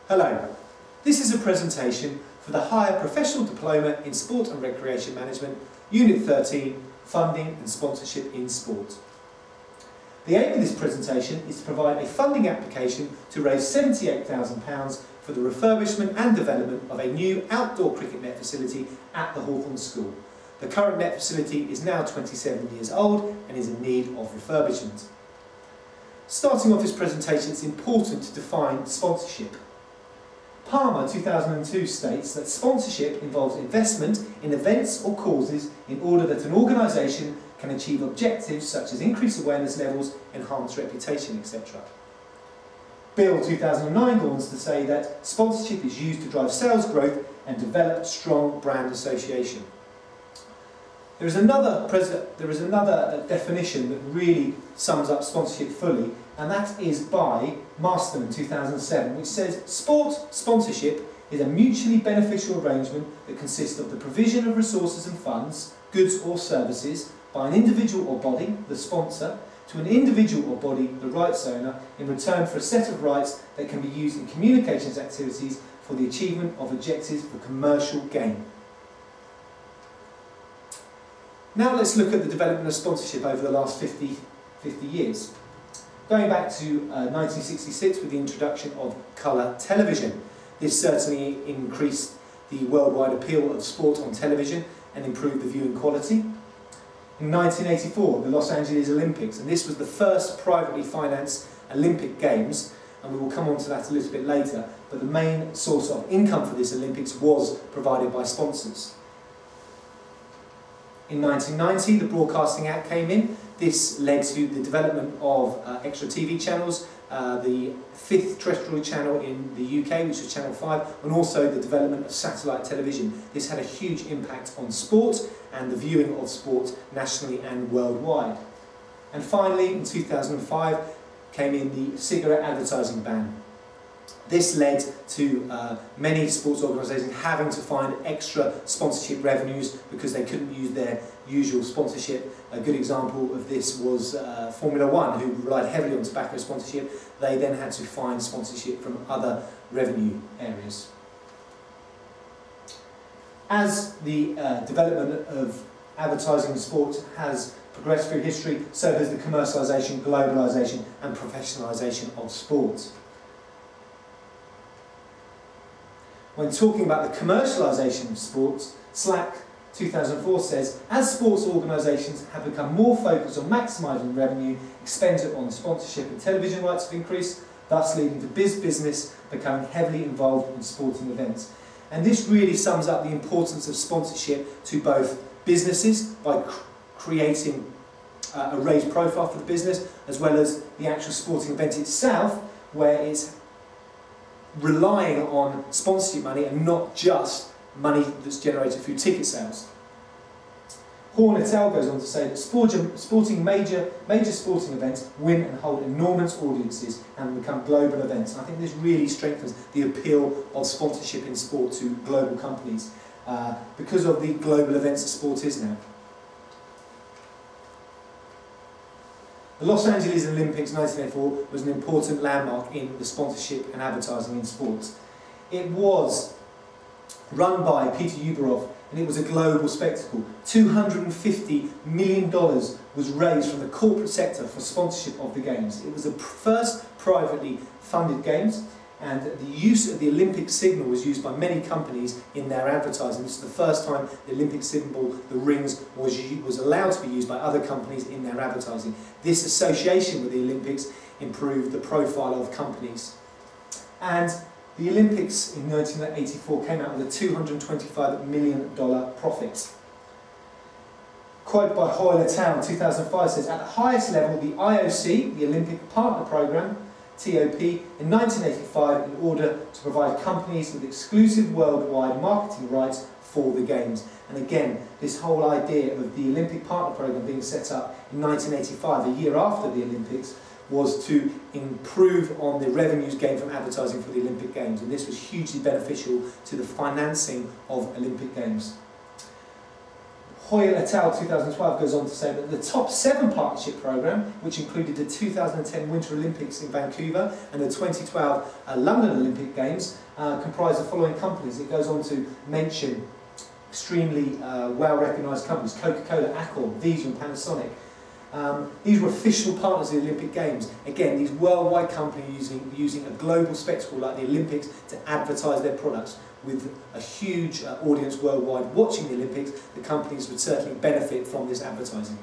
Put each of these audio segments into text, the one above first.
Hello, this is a presentation for the Higher Professional Diploma in Sport and Recreation Management, Unit 13, Funding and Sponsorship in Sport. The aim of this presentation is to provide a funding application to raise £78,000 for the refurbishment and development of a new outdoor cricket net facility at the Hawthorn School. The current net facility is now 27 years old and is in need of refurbishment. Starting off this presentation, it's important to define sponsorship. Palmer 2002 states that sponsorship involves investment in events or causes in order that an organisation can achieve objectives such as increase awareness levels, enhance reputation, etc. Bill 2009 goes on to say that sponsorship is used to drive sales growth and develop strong brand association. There is another definition that really sums up sponsorship fully, and that is by Masterman 2007, which says sport sponsorship is a mutually beneficial arrangement that consists of the provision of resources and funds, goods or services, by an individual or body, the sponsor, to an individual or body, the rights owner, in return for a set of rights that can be used in communications activities for the achievement of objectives for commercial gain. Now let's look at the development of sponsorship over the last 50 years. Going back to 1966 with the introduction of colour television. This certainly increased the worldwide appeal of sport on television and improved the viewing quality. In 1984, the Los Angeles Olympics, and this was the first privately financed Olympic Games, and we will come on to that a little bit later, but the main source of income for this Olympics was provided by sponsors. In 1990, the Broadcasting Act came in. This led to the development of extra TV channels, the fifth terrestrial channel in the UK, which was Channel 5, and also the development of satellite television. This had a huge impact on sport and the viewing of sport nationally and worldwide. And finally, in 2005, came in the cigarette advertising ban. This led to many sports organisations having to find extra sponsorship revenues because they couldn't use their usual sponsorship. A good example of this was Formula One, who relied heavily on tobacco sponsorship. They then had to find sponsorship from other revenue areas. As the development of advertising in sport has progressed through history, so has the commercialisation, globalisation and professionalisation of sport. When talking about the commercialisation of sports, Slack 2004 says, as sports organisations have become more focused on maximising revenue, expenditure on sponsorship and television rights have increased, thus leading to business becoming heavily involved in sporting events. And this really sums up the importance of sponsorship to both businesses by creating a raised profile for the business, as well as the actual sporting event itself, where it's relying on sponsorship money and not just money that's generated through ticket sales. Horn et al. Goes on to say that major sporting events win and hold enormous audiences and become global events. And I think this really strengthens the appeal of sponsorship in sport to global companies because of the global events that sport is now. The Los Angeles Olympics 1984 was an important landmark in the sponsorship and advertising in sports. It was run by Peter Ueberroth and it was a global spectacle. $250 million was raised from the corporate sector for sponsorship of the Games. It was the first privately funded Games, and the use of the Olympic signal was used by many companies in their advertising. This is the first time the Olympic symbol, the rings, was allowed to be used by other companies in their advertising. This association with the Olympics improved the profile of companies. And the Olympics in 1984 came out with a $225 million profit. Quote by Hoyle et al. 2005 says, at the highest level, the IOC, the Olympic Partner Programme, TOP, in 1985 in order to provide companies with exclusive worldwide marketing rights for the Games. And again, this whole idea of the Olympic Partner Programme being set up in 1985, a year after the Olympics, was to improve on the revenues gained from advertising for the Olympic Games, and this was hugely beneficial to the financing of Olympic Games. Hoyle et al. 2012 goes on to say that the top 7 partnership programme, which included the 2010 Winter Olympics in Vancouver and the 2012 London Olympic Games, comprise the following companies. It goes on to mention extremely well-recognised companies: Coca-Cola, Accor, Visa and Panasonic. These were official partners of the Olympic Games. Again, these worldwide companies using a global spectacle like the Olympics to advertise their products. With a huge audience worldwide watching the Olympics, the companies would certainly benefit from this advertising.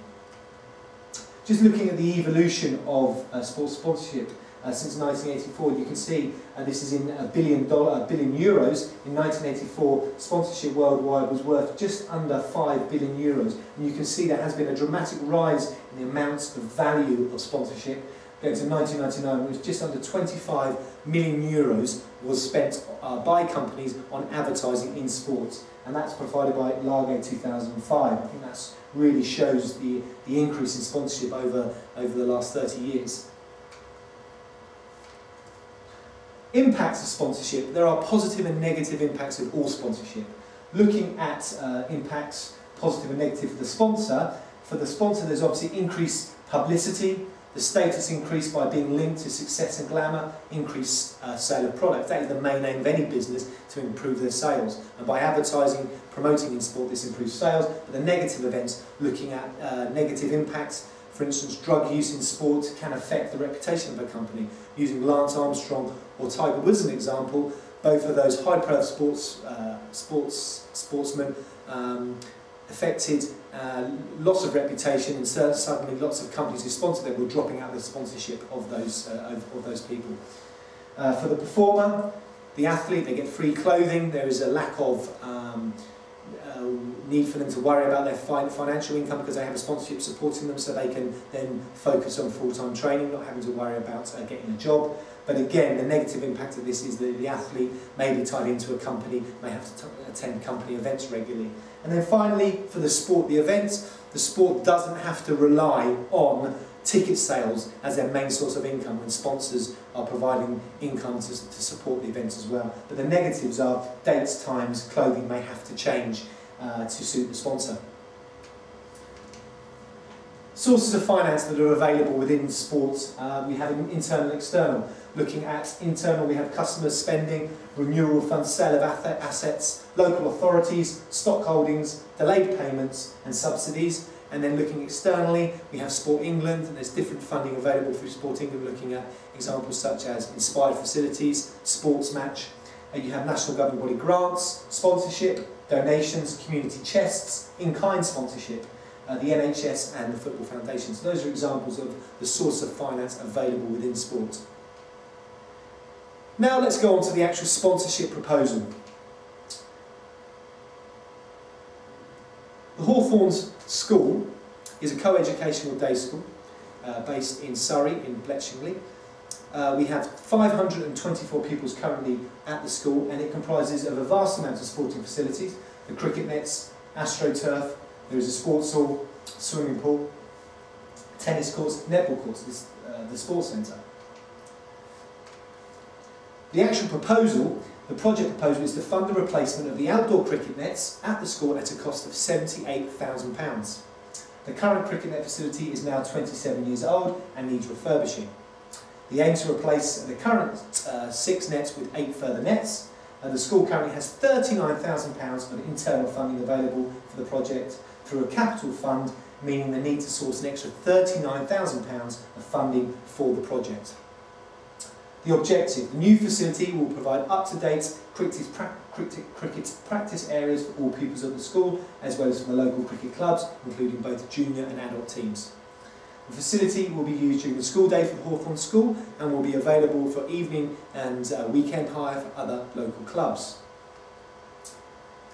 Just looking at the evolution of sports sponsorship since 1984, you can see this is in $1 billion. In 1984, sponsorship worldwide was worth just under €5 billion. And you can see there has been a dramatic rise in the amounts of value of sponsorship. Going to 1999, it was just under €25 million was spent by companies on advertising in sports, and that's provided by Largo 2005. I think that really shows the increase in sponsorship over the last 30 years. Impacts of sponsorship. There are positive and negative impacts of all sponsorship. Looking at impacts, positive and negative for the sponsor, there's obviously increased publicity, the status increased by being linked to success and glamour, increased sale of products. That is the main aim of any business, to improve their sales. And by advertising, promoting in sport, this improves sales. But the negative events, looking at negative impacts, for instance, drug use in sport can affect the reputation of a company. Using Lance Armstrong or Tiger Woods as an example, both of those high-profile sportsmen affected loss of reputation, and suddenly lots of companies who sponsor them were dropping out the sponsorship of those people. For the performer, the athlete, they get free clothing. There is a lack of need for them to worry about their financial income because they have a sponsorship supporting them, so they can then focus on full-time training, not having to worry about getting a job. But again, the negative impact of this is that the athlete may be tied into a company, may have to attend company events regularly. And then finally, for the sport, the events, the sport doesn't have to rely on ticket sales as their main source of income, and sponsors are providing income to support the events as well. But the negatives are dates, times, clothing may have to change to suit the sponsor. Sources of finance that are available within sports, we have internal and external. Looking at internal, we have customer spending, renewal funds, sale of assets, local authorities, stock holdings, delayed payments and subsidies. And then looking externally, we have Sport England, and there's different funding available through Sport England, looking at examples such as Inspired Facilities, Sports Match. You have national government body grants, sponsorship, donations, community chests, in-kind sponsorship, the NHS and the Football Foundation. So those are examples of the source of finance available within sport. Now let's go on to the actual sponsorship proposal. The Hawthorns School is a co-educational day school based in Surrey, in Bletchingley. We have 524 pupils currently at the school, and it comprises of a vast amount of sporting facilities: the cricket nets, AstroTurf, there is a sports hall, swimming pool, tennis courts, netball courts, the sports centre. The actual proposal, the project proposal, is to fund the replacement of the outdoor cricket nets at the school at a cost of £78,000. The current cricket net facility is now 27 years old and needs refurbishing. The aim to replace the current 6 nets with 8 further nets. The school currently has £39,000 of internal funding available for the project through a capital fund, meaning the need to source an extra £39,000 of funding for the project. The objective: the new facility will provide up-to-date cricket practice areas for all pupils of the school, as well as for the local cricket clubs, including both junior and adult teams. The facility will be used during the school day for the Hawthorns School and will be available for evening and weekend hire for other local clubs.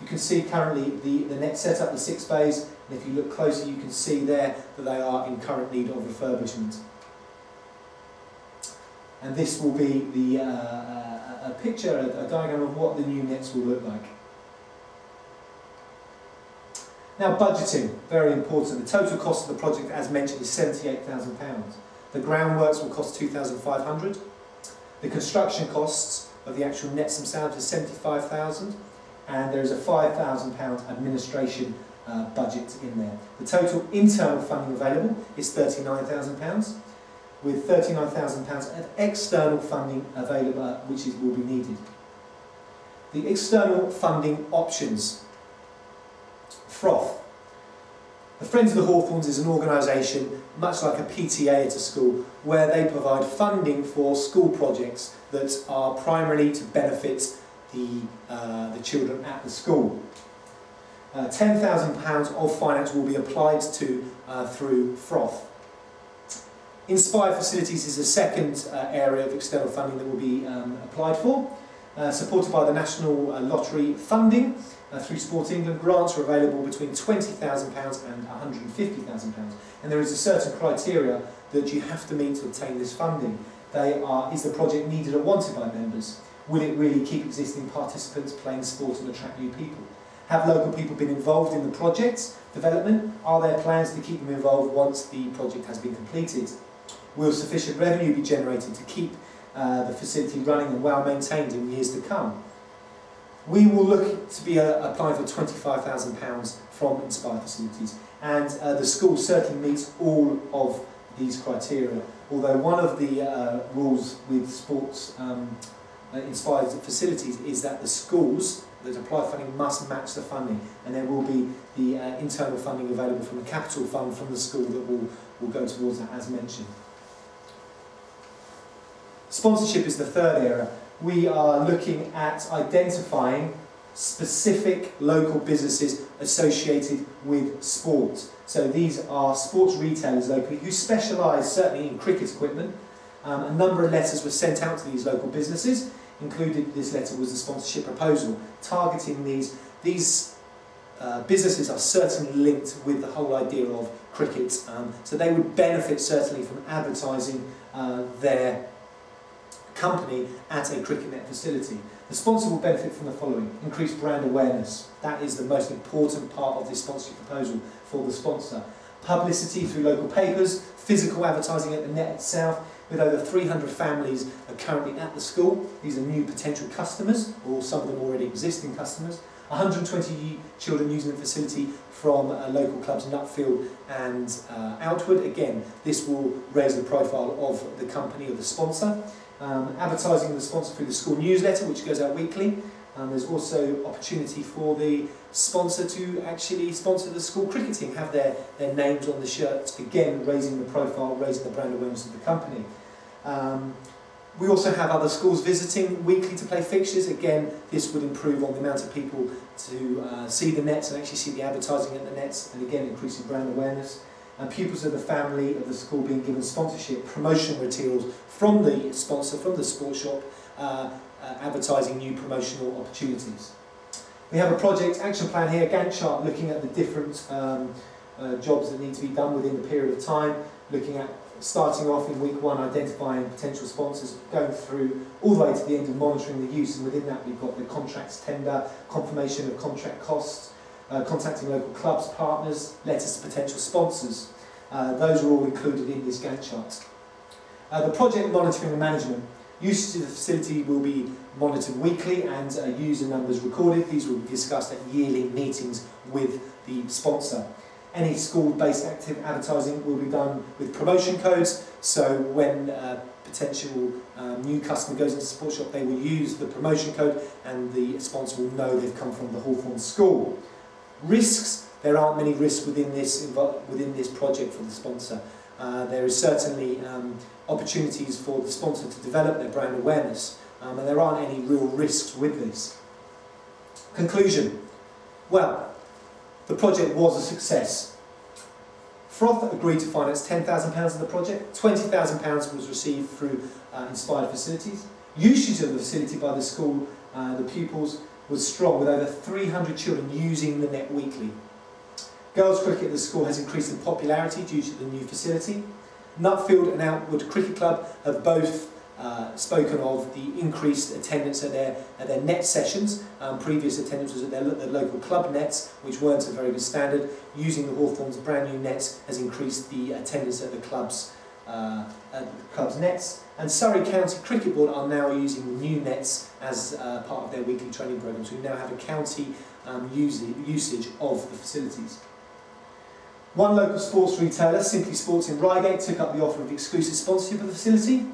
You can see currently the net setup, the 6 bays, and if you look closer you can see there that they are in current need of refurbishment. And this will be a picture, a diagram of what the new nets will look like. Now, budgeting, very important. The total cost of the project, as mentioned, is £78,000. The groundworks will cost £2,500. The construction costs of the actual nets themselves is £75,000, and there is a £5,000 administration budget in there. The total internal funding available is £39,000, with £39,000 of external funding available, which will be needed. The external funding options. Froth. The Friends of the Hawthorns is an organisation, much like a PTA at a school, where they provide funding for school projects that are primarily to benefit the children at the school. £10,000 of finance will be applied to through Froth. Inspired Facilities is a second area of external funding that will be applied for, supported by the National Lottery funding. Through Sport England, grants are available between £20,000 and £150,000, and there is a certain criteria that you have to meet to obtain this funding. They are: is the project needed or wanted by members? Will it really keep existing participants playing sport and attract new people? Have local people been involved in the project's development? Are there plans to keep them involved once the project has been completed? Will sufficient revenue be generated to keep the facility running and well maintained in years to come? We will look to be applying for £25,000 from Inspired Facilities, and the school certainly meets all of these criteria, although one of the rules with sports Inspired Facilities is that the schools that apply funding must match the funding, and there will be the internal funding available from the capital fund from the school that will go towards that, as mentioned. Sponsorship is the third area. We are looking at identifying specific local businesses associated with sport. So these are sports retailers locally who specialise certainly in cricket equipment. A number of letters were sent out to these local businesses. Included this letter was a sponsorship proposal targeting these businesses are certainly linked with the whole idea of cricket, so they would benefit certainly from advertising their company at a cricket net facility. The sponsor will benefit from the following: increased brand awareness. That is the most important part of this sponsorship proposal for the sponsor. Publicity through local papers, physical advertising at the net itself, with over 300 families are currently at the school. These are new potential customers, or some of them already existing customers. 120 children using the facility from local clubs Nutfield and Outwood. Again, this will raise the profile of the company or the sponsor. Advertising the sponsor through the school newsletter, which goes out weekly. There's also opportunity for the sponsor to actually sponsor the school cricket team, have their names on the shirt, again raising the profile, raising the brand awareness of the company. We also have other schools visiting weekly to play fixtures. Again, this would improve on the amount of people to see the nets and actually see the advertising at the nets, and again increasing brand awareness. Pupils of the family of the school being given sponsorship, promotional materials from the sponsor, from the sports shop, advertising new promotional opportunities. We have a project action plan here, Gantt chart, looking at the different jobs that need to be done within the period of time, looking at starting off in week 1, identifying potential sponsors, going through all the way to the end of monitoring the use, and within that we've got the contracts tender, confirmation of contract costs, contacting local clubs, partners, letters to potential sponsors. Those are all included in this Gantt chart. The project monitoring and management. Usage of the facility will be monitored weekly and user numbers recorded. These will be discussed at yearly meetings with the sponsor. Any school-based active advertising will be done with promotion codes, so when potential new customer goes into the sports shop, they will use the promotion code and the sponsor will know they've come from the Hawthorn school. Risks: there aren't many risks within this project for the sponsor. There is certainly opportunities for the sponsor to develop their brand awareness, and there aren't any real risks with this. Conclusion. Well, the project was a success. Froth agreed to finance £10,000 of the project, £20,000 was received through Inspired Facilities. Usage of the facility by the school, the pupils, was strong, with over 300 children using the net weekly. Girls cricket at the school has increased in popularity due to the new facility. Nutfield and Outwood Cricket Club have both spoken of the increased attendance at their net sessions. Previous attendance was at their local club nets, which weren't a very good standard. Using the Hawthorns' brand new nets has increased the attendance at the club's club's nets, and Surrey County Cricket Board are now using the new nets as part of their weekly training programmes. We now have a county usage of the facilities. One local sports retailer, Simply Sports in Reigate, took up the offer of exclusive sponsorship of the facility.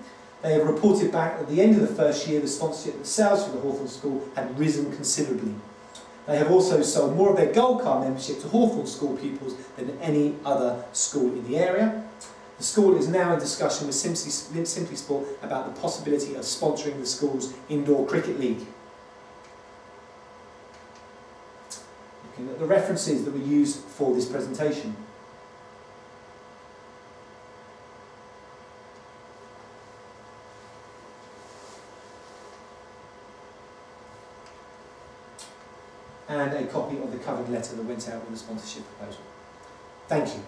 They have reported back at the end of the first year the sponsorship sales for the Hawthorn School had risen considerably. They have also sold more of their Gold Card membership to Hawthorn School pupils than any other school in the area. The school is now in discussion with Simply Sport about the possibility of sponsoring the school's indoor cricket league. Looking at the references that were used for this presentation. And a copy of the covered letter that went out with the sponsorship proposal. Thank you.